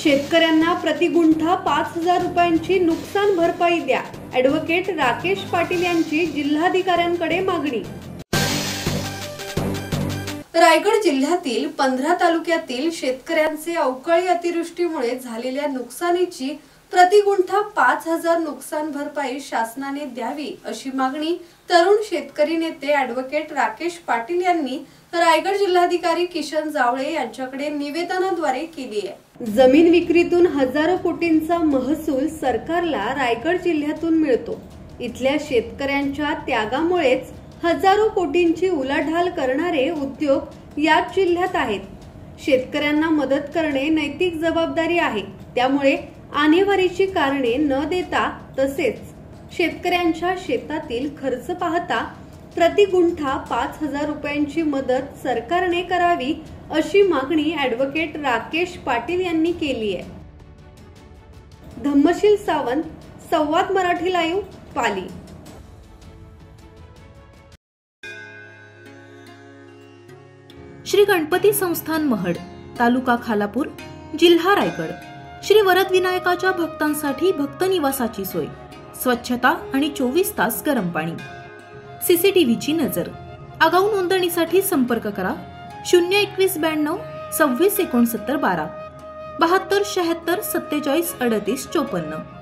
शेतकऱ्यांना प्रति गुंठा 5,000 रुपयांची नुकसान भरपाई द्या, ॲडव्होकेट राकेश पाटील यांची जिल्हाधिकाऱ्यांकडे मागणी। रायगड जिल्ह्यातील 15 तालुक्यातील शेतकऱ्यांचे अवकाळी अतिवृष्टीमुळे झालेल्या नुकसानीची प्रति गुंठा 5,000 नुकसान भरपाई शासनाने द्यावी अशी मागणी तरुण शेतकरी नेते ॲडव्होकेट राकेश पाटील यांनी रायगड जिल्हाधिकारी किशन जावळे यांच्याकडे निवेदनाद्वारे केली आहे। जमीन विक्रीतून हजारो कोटींचा महसूल सरकारला रायगड जिल्ह्यातून मिळतो। इथल्या शेतकऱ्यांच्या त्यागामुळेच हजारो कोटींची उलाढाल करणारे उद्योग याच जिल्ह्यात आहेत। शेतकऱ्यांना मदत करणे नैतिक जबाबदारी आहे। त्यामुळे आणेवारीची कारणे न देता तसेच शेतकऱ्यांच्या शेतातील खर्च पाहता प्रति गुंठा 5,000 रुपयांची मदत सरकारने करावी अशी मागणी ॲडव्होकेट राकेश पाटील यांनी केली आहे। धम्मशील सावंत, संवाद मराठी लाईव्ह, पाली। श्री गणपती संस्थान महड, तालुका खालापूर, जिल्हा रायगड। श्री वरद विनायकाच्या भक्तांसाठी भक्त निवासाची सोय, स्वच्छता आणि 24 तास गरम पाणी, सीसीटीव्हीची नजर। आगाऊ नोंदणीसाठी संपर्क करा 02192 26 69 12 72 76 47 38 54।